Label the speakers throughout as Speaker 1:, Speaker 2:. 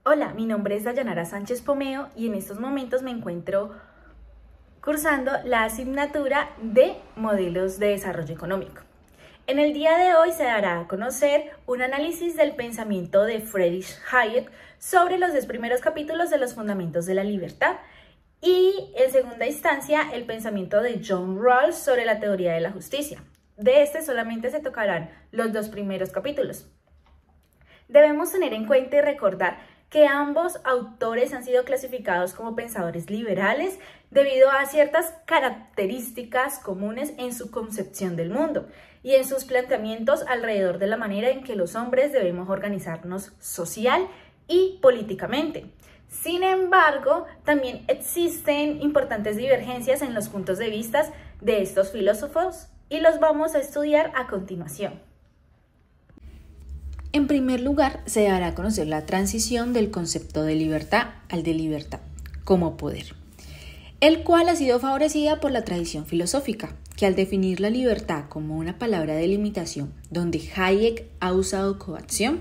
Speaker 1: Hola, mi nombre es Dayanara Sánchez Pomeo y en estos momentos me encuentro cursando la asignatura de Modelos de Desarrollo Económico. En el día de hoy se dará a conocer un análisis del pensamiento de Friedrich Hayek sobre los 10 primeros capítulos de los Fundamentos de la Libertad y, en segunda instancia, el pensamiento de John Rawls sobre la teoría de la justicia. De este solamente se tocarán los 2 primeros capítulos. Debemos tener en cuenta y recordar que ambos autores han sido clasificados como pensadores liberales debido a ciertas características comunes en su concepción del mundo y en sus planteamientos alrededor de la manera en que los hombres debemos organizarnos social y políticamente. Sin embargo, también existen importantes divergencias en los puntos de vista de estos filósofos y los vamos a estudiar a continuación.
Speaker 2: En primer lugar, se dará a conocer la transición del concepto de libertad al de libertad como poder, el cual ha sido favorecida por la tradición filosófica, que al definir la libertad como una palabra de limitación donde Hayek ha usado coacción,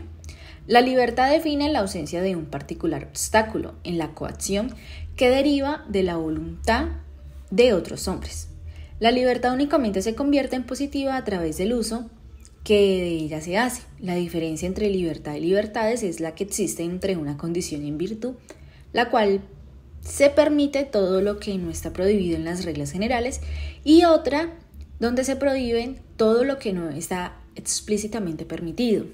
Speaker 2: la libertad define la ausencia de un particular obstáculo en la coacción que deriva de la voluntad de otros hombres. La libertad únicamente se convierte en positiva a través del uso que de ella se hace. La diferencia entre libertad y libertades es la que existe entre una condición en virtud, la cual se permite todo lo que no está prohibido en las reglas generales, y otra donde se prohíben todo lo que no está explícitamente permitido.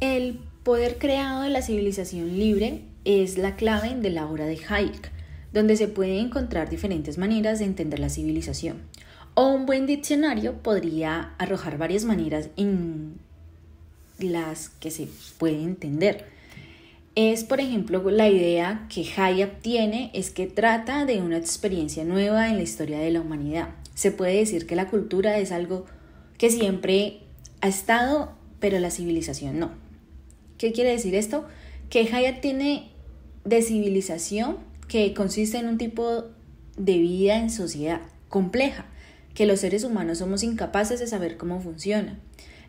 Speaker 2: El poder creado de la civilización libre es la clave de la obra de Hayek, donde se pueden encontrar diferentes maneras de entender la civilización. O un buen diccionario podría arrojar varias maneras en las que se puede entender. Es, por ejemplo, la idea que Hayek tiene es que trata de una experiencia nueva en la historia de la humanidad. Se puede decir que la cultura es algo que siempre ha estado, pero la civilización no. ¿Qué quiere decir esto? Que Hayek tiene de civilización que consiste en un tipo de vida en sociedad compleja, que los seres humanos somos incapaces de saber cómo funciona.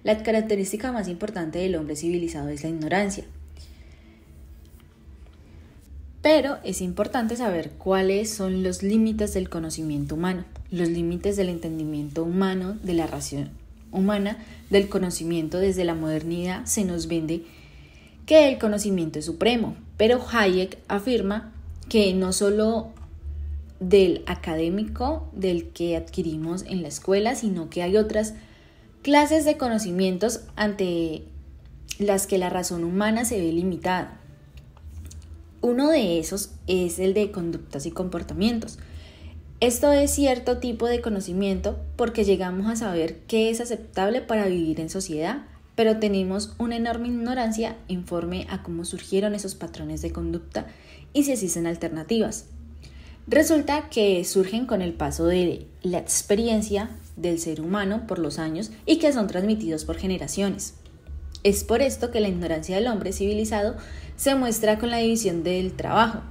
Speaker 2: La característica más importante del hombre civilizado es la ignorancia. Pero es importante saber cuáles son los límites del conocimiento humano, los límites del entendimiento humano, de la razón humana, del conocimiento. Desde la modernidad se nos vende que el conocimiento es supremo, pero Hayek afirma que no solo del académico, del que adquirimos en la escuela, sino que hay otras clases de conocimientos ante las que la razón humana se ve limitada. Uno de esos es el de conductas y comportamientos. Esto es cierto tipo de conocimiento porque llegamos a saber qué es aceptable para vivir en sociedad, pero tenemos una enorme ignorancia conforme a cómo surgieron esos patrones de conducta y si existen alternativas. Resulta que surgen con el paso de la experiencia del ser humano por los años y que son transmitidos por generaciones. Es por esto que la ignorancia del hombre civilizado se muestra con la división del trabajo,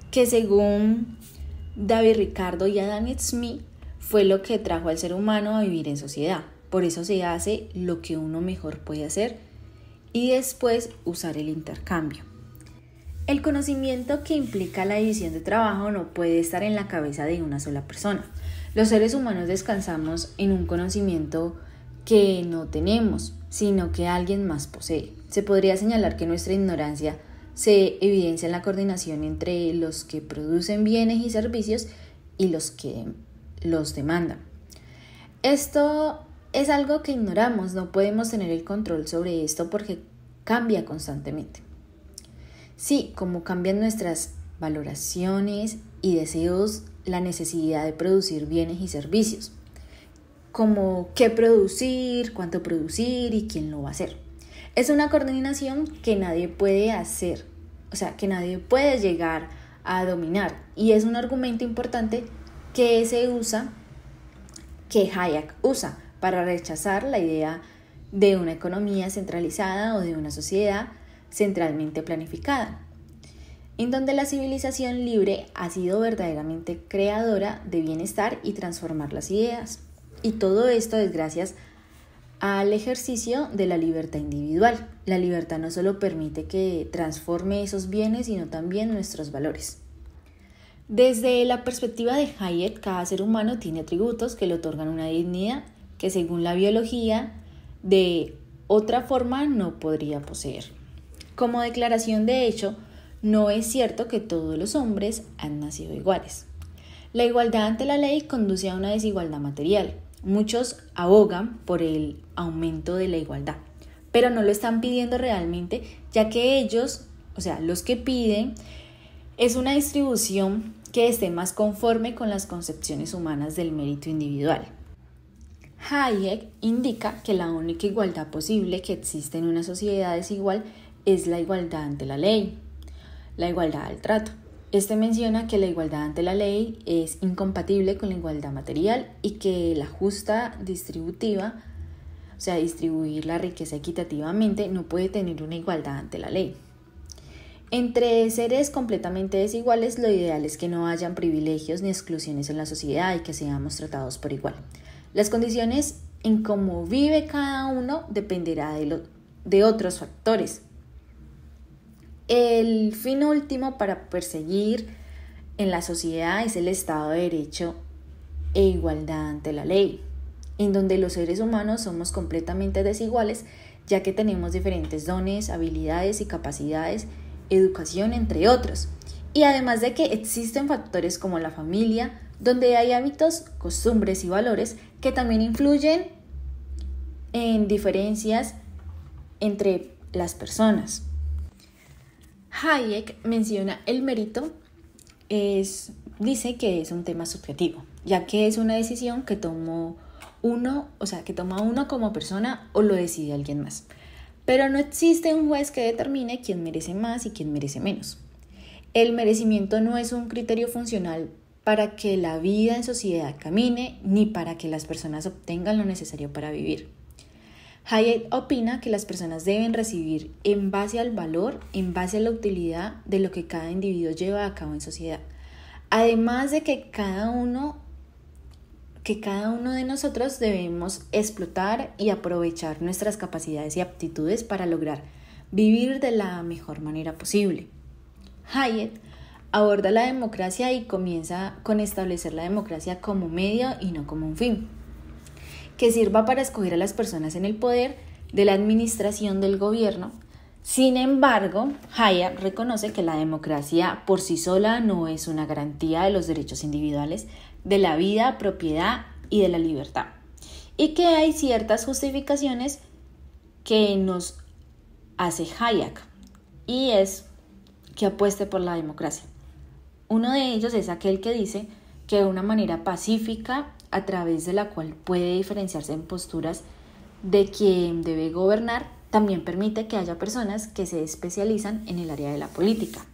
Speaker 2: que según David Ricardo y Adam Smith fue lo que trajo al ser humano a vivir en sociedad. Por eso se hace lo que uno mejor puede hacer y después usar el intercambio. El conocimiento que implica la división de trabajo no puede estar en la cabeza de una sola persona. Los seres humanos descansamos en un conocimiento que no tenemos, sino que alguien más posee. Se podría señalar que nuestra ignorancia se evidencia en la coordinación entre los que producen bienes y servicios y los que los demandan. Esto es algo que ignoramos, no podemos tener el control sobre esto porque cambia constantemente. Sí, como cambian nuestras valoraciones y deseos, la necesidad de producir bienes y servicios, como qué producir, cuánto producir y quién lo va a hacer. Es una coordinación que nadie puede hacer, que nadie puede llegar a dominar, y es un argumento importante que Hayek usa para rechazar la idea de una economía centralizada o de una sociedad centralmente planificada, en donde la civilización libre ha sido verdaderamente creadora de bienestar y transformar las ideas. Y todo esto es gracias al ejercicio de la libertad individual. La libertad no solo permite que transforme esos bienes, sino también nuestros valores. Desde la perspectiva de Hayek, cada ser humano tiene atributos que le otorgan una dignidad que según la biología de otra forma no podría poseer. Como declaración de hecho, no es cierto que todos los hombres han nacido iguales. La igualdad ante la ley conduce a una desigualdad material. Muchos abogan por el aumento de la igualdad, pero no lo están pidiendo realmente, ya que ellos, o sea, los que piden, es una distribución que esté más conforme con las concepciones humanas del mérito individual. Hayek indica que la única igualdad posible que existe en una sociedad desigual es la igualdad ante la ley, la igualdad al trato. Este menciona que la igualdad ante la ley es incompatible con la igualdad material y que la justa distributiva, o sea, distribuir la riqueza equitativamente, no puede tener una igualdad ante la ley. Entre seres completamente desiguales, lo ideal es que no hayan privilegios ni exclusiones en la sociedad y que seamos tratados por igual. Las condiciones en cómo vive cada uno dependerá de otros factores. El fin último para perseguir en la sociedad es el Estado de Derecho e igualdad ante la ley, en donde los seres humanos somos completamente desiguales, ya que tenemos diferentes dones, habilidades y capacidades, educación, entre otros. Y además de que existen factores como la familia, donde hay hábitos, costumbres y valores que también influyen en diferencias entre las personas. Hayek menciona el mérito, dice que es un tema subjetivo, ya que es una decisión que toma uno como persona o lo decide alguien más. Pero no existe un juez que determine quién merece más y quién merece menos. El merecimiento no es un criterio funcional para que la vida en sociedad camine, ni para que las personas obtengan lo necesario para vivir. Hayek opina que las personas deben recibir en base al valor, en base a la utilidad de lo que cada individuo lleva a cabo en sociedad. Además de que cada uno de nosotros debemos explotar y aprovechar nuestras capacidades y aptitudes para lograr vivir de la mejor manera posible. Hayek aborda la democracia y comienza con establecer la democracia como medio y no como un fin, que sirva para escoger a las personas en el poder de la administración del gobierno. Sin embargo, Hayek reconoce que la democracia por sí sola no es una garantía de los derechos individuales, de la vida, propiedad y de la libertad, y que hay ciertas justificaciones que nos hace Hayek, y es que apueste por la democracia. Uno de ellos es aquel que dice que una manera pacífica a través de la cual puede diferenciarse en posturas de quien debe gobernar, también permite que haya personas que se especializan en el área de la política.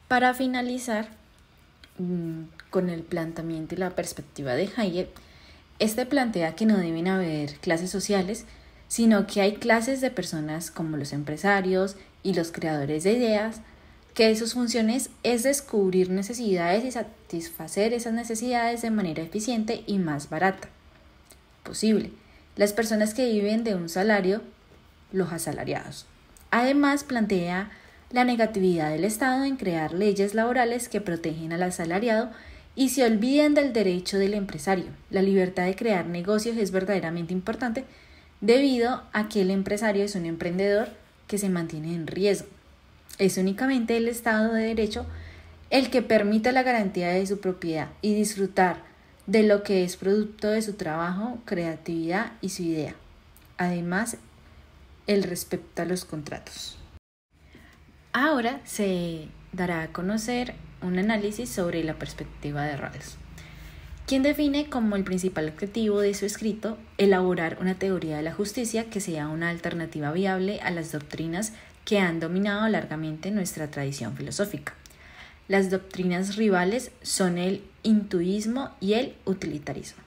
Speaker 2: Para finalizar con el planteamiento y la perspectiva de Hayek, este plantea que no deben haber clases sociales, sino que hay clases de personas como los empresarios y los creadores de ideas, que sus funciones es descubrir necesidades y satisfacer esas necesidades de manera eficiente y más barata posible. Las personas que viven de un salario, los asalariados. Además, plantea la negatividad del Estado en crear leyes laborales que protegen al asalariado y se olviden del derecho del empresario. La libertad de crear negocios es verdaderamente importante debido a que el empresario es un emprendedor que se mantiene en riesgo. Es únicamente el Estado de Derecho el que permite la garantía de su propiedad y disfrutar de lo que es producto de su trabajo, creatividad y su idea. Además, el respeto a los contratos. Ahora se dará a conocer un análisis sobre la perspectiva de Rawls, quien define como el principal objetivo de su escrito elaborar una teoría de la justicia que sea una alternativa viable a las doctrinas que han dominado largamente nuestra tradición filosófica. Las doctrinas rivales son el intuismo y el utilitarismo.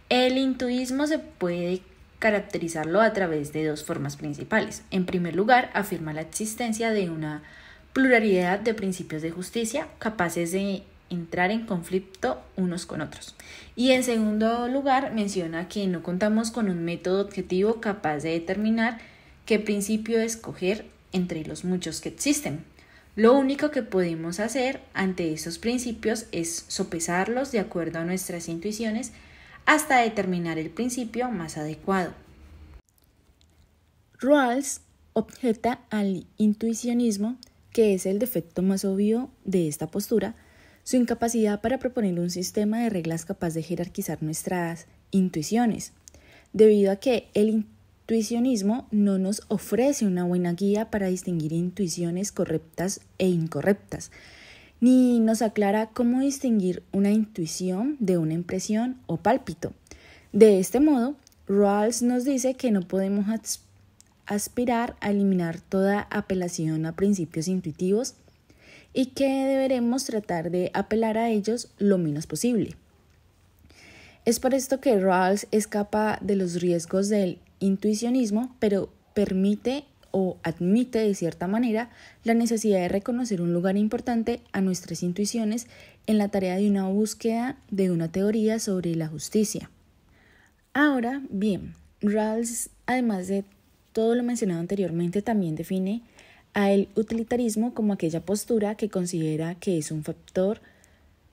Speaker 2: El intuismo se puede caracterizarlo a través de dos formas principales. En primer lugar, afirma la existencia de una pluralidad de principios de justicia capaces de entrar en conflicto unos con otros. Y en segundo lugar, menciona que no contamos con un método objetivo capaz de determinar qué principio escoger entre los muchos que existen. Lo único que podemos hacer ante esos principios es sopesarlos de acuerdo a nuestras intuiciones hasta determinar el principio más adecuado. Rawls objeta al intuicionismo, que es el defecto más obvio de esta postura, su incapacidad para proponer un sistema de reglas capaz de jerarquizar nuestras intuiciones, debido a que el intuicionismo no nos ofrece una buena guía para distinguir intuiciones correctas e incorrectas, ni nos aclara cómo distinguir una intuición de una impresión o pálpito. De este modo, Rawls nos dice que no podemos aspirar a eliminar toda apelación a principios intuitivos y que deberemos tratar de apelar a ellos lo menos posible. Es por esto que Rawls escapa de los riesgos del intuicionismo, pero permite o admite de cierta manera la necesidad de reconocer un lugar importante a nuestras intuiciones en la tarea de una búsqueda de una teoría sobre la justicia. Ahora bien, Rawls, además de todo lo mencionado anteriormente, también define a el utilitarismo como aquella postura que considera que es un factor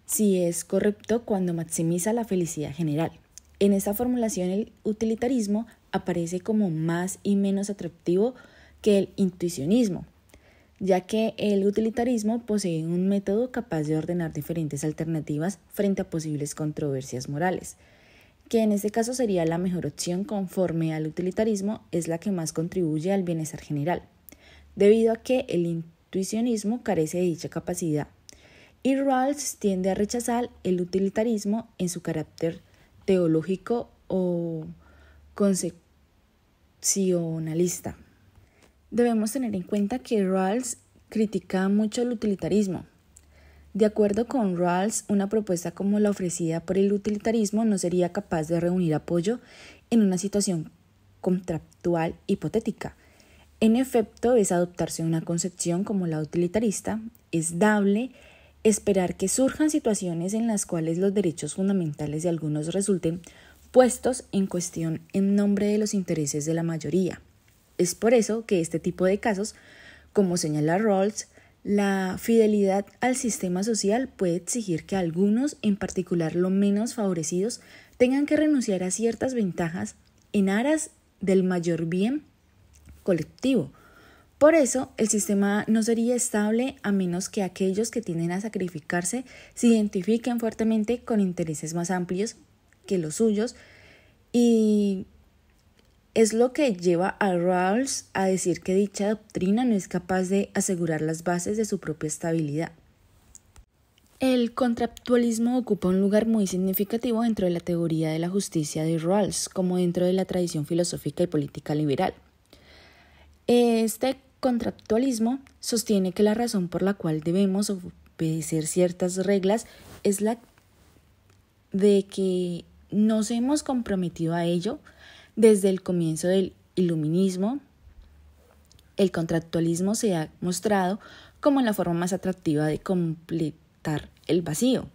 Speaker 2: si es correcto cuando maximiza la felicidad general. En esta formulación, el utilitarismo aparece como más y menos atractivo que el intuicionismo, ya que el utilitarismo posee un método capaz de ordenar diferentes alternativas frente a posibles controversias morales, que en este caso sería la mejor opción conforme al utilitarismo es la que más contribuye al bienestar general, debido a que el intuicionismo carece de dicha capacidad, y Rawls tiende a rechazar el utilitarismo en su carácter teológico o concepcionalista. Debemos tener en cuenta que Rawls critica mucho el utilitarismo. De acuerdo con Rawls, una propuesta como la ofrecida por el utilitarismo no sería capaz de reunir apoyo en una situación contractual hipotética. En efecto, es adoptarse una concepción como la utilitarista, es dable esperar que surjan situaciones en las cuales los derechos fundamentales de algunos resulten puestos en cuestión en nombre de los intereses de la mayoría. Es por eso que este tipo de casos, como señala Rawls, la fidelidad al sistema social puede exigir que algunos, en particular los menos favorecidos, tengan que renunciar a ciertas ventajas en aras del mayor bien colectivo. Por eso, el sistema no sería estable a menos que aquellos que tienden a sacrificarse se identifiquen fuertemente con intereses más amplios que los suyos, y es lo que lleva a Rawls a decir que dicha doctrina no es capaz de asegurar las bases de su propia estabilidad. El contractualismo ocupa un lugar muy significativo dentro de la teoría de la justicia de Rawls, como dentro de la tradición filosófica y política liberal. Este contractualismo sostiene que la razón por la cual debemos obedecer ciertas reglas es la de que nos hemos comprometido a ello desde el comienzo del iluminismo. El contractualismo se ha mostrado como la forma más atractiva de completar el vacío,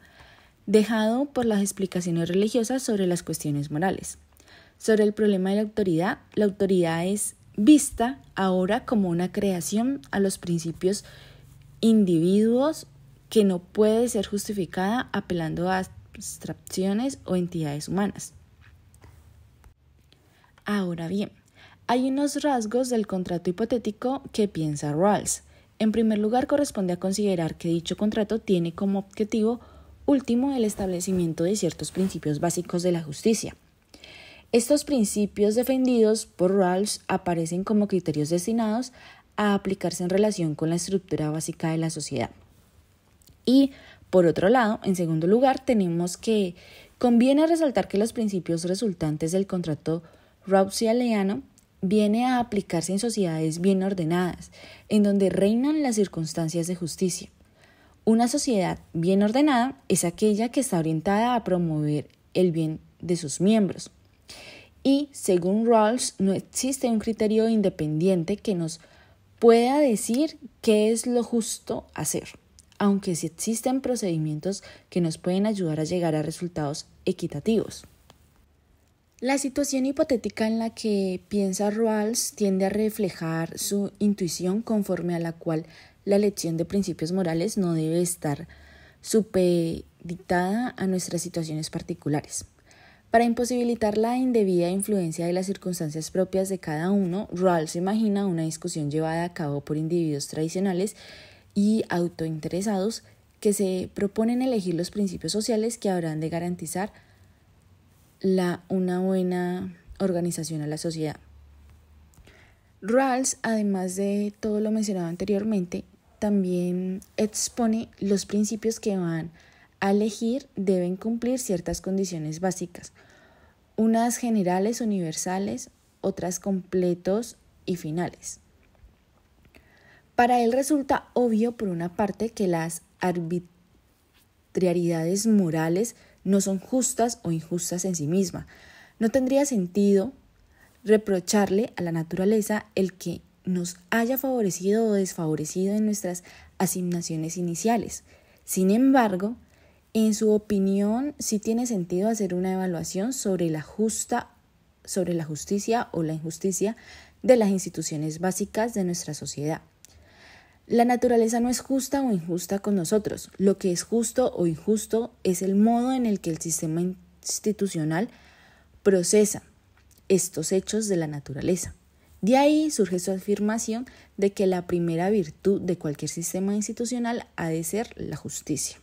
Speaker 2: dejado por las explicaciones religiosas sobre las cuestiones morales. Sobre el problema de la autoridad es vista ahora como una creación a los principios individuos que no puede ser justificada apelando a abstracciones o entidades humanas. Ahora bien, hay unos rasgos del contrato hipotético que piensa Rawls. En primer lugar, corresponde a considerar que dicho contrato tiene como objetivo último el establecimiento de ciertos principios básicos de la justicia. Estos principios defendidos por Rawls aparecen como criterios destinados a aplicarse en relación con la estructura básica de la sociedad. Y, por otro lado, en segundo lugar, tenemos que conviene resaltar que los principios resultantes del contrato rawlsiano viene a aplicarse en sociedades bien ordenadas, en donde reinan las circunstancias de justicia. Una sociedad bien ordenada es aquella que está orientada a promover el bien de sus miembros. Y, según Rawls, no existe un criterio independiente que nos pueda decir qué es lo justo hacer. aunque sí existen procedimientos que nos pueden ayudar a llegar a resultados equitativos. La situación hipotética en la que piensa Rawls tiende a reflejar su intuición conforme a la cual la elección de principios morales no debe estar supeditada a nuestras situaciones particulares. Para imposibilitar la indebida influencia de las circunstancias propias de cada uno, Rawls imagina una discusión llevada a cabo por individuos tradicionales y autointeresados que se proponen elegir los principios sociales que habrán de garantizar una buena organización a la sociedad. Rawls, además de todo lo mencionado anteriormente, también expone los principios que van a elegir deben cumplir ciertas condiciones básicas, unas generales, universales, otras completos y finales. Para él resulta obvio, por una parte, que las arbitrariedades morales no son justas o injustas en sí mismas. No tendría sentido reprocharle a la naturaleza el que nos haya favorecido o desfavorecido en nuestras asignaciones iniciales. Sin embargo, en su opinión, sí tiene sentido hacer una evaluación sobre la justicia o la injusticia de las instituciones básicas de nuestra sociedad. La naturaleza no es justa o injusta con nosotros. Lo que es justo o injusto es el modo en el que el sistema institucional procesa estos hechos de la naturaleza. De ahí surge su afirmación de que la primera virtud de cualquier sistema institucional ha de ser la justicia.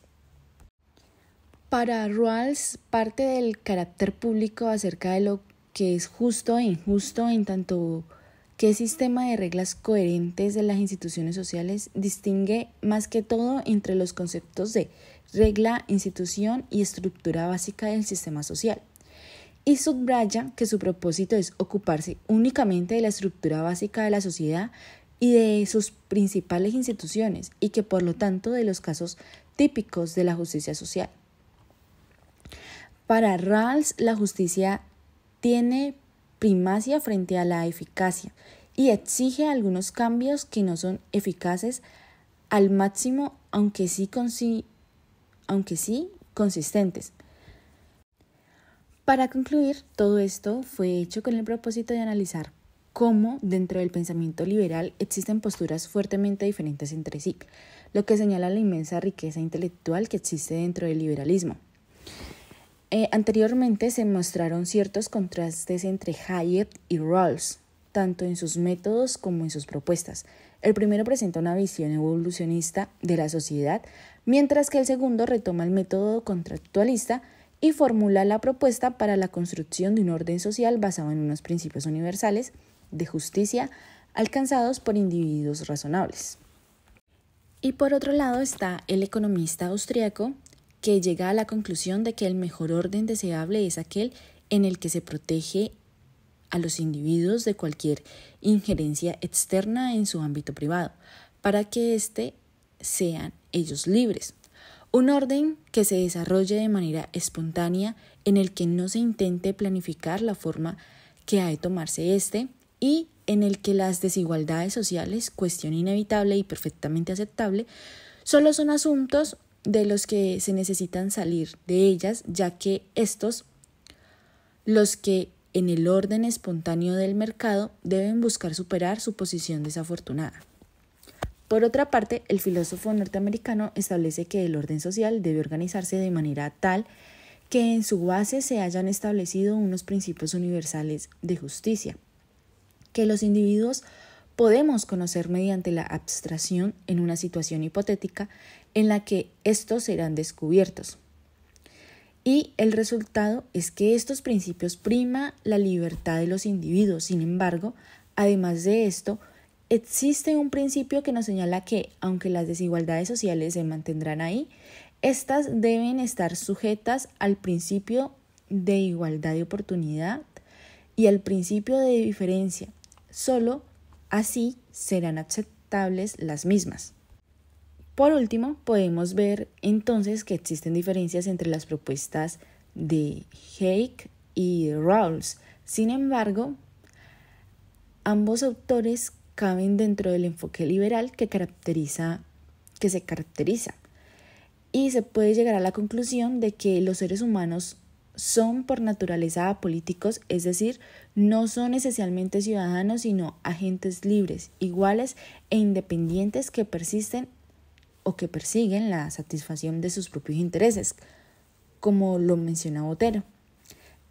Speaker 2: Para Rawls, parte del carácter público acerca de lo que es justo e injusto en tanto que sistema de reglas coherentes de las instituciones sociales distingue más que todo entre los conceptos de regla, institución y estructura básica del sistema social. Y subraya que su propósito es ocuparse únicamente de la estructura básica de la sociedad y de sus principales instituciones, y que por lo tanto de los casos típicos de la justicia social. Para Rawls, la justicia tiene primacia frente a la eficacia y exige algunos cambios que no son eficaces al máximo, aunque sí consistentes. Para concluir, todo esto fue hecho con el propósito de analizar cómo dentro del pensamiento liberal existen posturas fuertemente diferentes entre sí, lo que señala la inmensa riqueza intelectual que existe dentro del liberalismo. Anteriormente se mostraron ciertos contrastes entre Hayek y Rawls, tanto en sus métodos como en sus propuestas. El primero presenta una visión evolucionista de la sociedad, mientras que el segundo retoma el método contractualista y formula la propuesta para la construcción de un orden social basado en unos principios universales de justicia alcanzados por individuos razonables. Y por otro lado está el economista austríaco, que llega a la conclusión de que el mejor orden deseable es aquel en el que se protege a los individuos de cualquier injerencia externa en su ámbito privado, para que sean ellos libres. Un orden que se desarrolle de manera espontánea, en el que no se intente planificar la forma que ha de tomarse y en el que las desigualdades sociales, cuestión inevitable y perfectamente aceptable, solo son asuntos de los que se necesitan salir de ellas, ya que estos, los que en el orden espontáneo del mercado deben buscar superar su posición desafortunada. Por otra parte, el filósofo norteamericano establece que el orden social debe organizarse de manera tal que en su base se hayan establecido unos principios universales de justicia, que los individuos podemos conocer mediante la abstracción en una situación hipotética en la que estos serán descubiertos. Y el resultado es que estos principios prima la libertad de los individuos. Sin embargo, además de esto, existe un principio que nos señala que, aunque las desigualdades sociales se mantendrán ahí, estas deben estar sujetas al principio de igualdad de oportunidad y al principio de diferencia. Solo así serán aceptables las mismas. Por último, podemos ver entonces que existen diferencias entre las propuestas de Hayek y Rawls. Sin embargo, ambos autores caben dentro del enfoque liberal que se caracteriza y se puede llegar a la conclusión de que los seres humanos son por naturaleza apolíticos, es decir, no son esencialmente ciudadanos, sino agentes libres, iguales e independientes que persisten o que persiguen la satisfacción de sus propios intereses, como lo menciona Botero.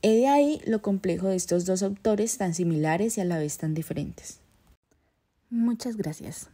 Speaker 2: He de ahí lo complejo de estos dos autores tan similares y a la vez tan diferentes. Muchas gracias.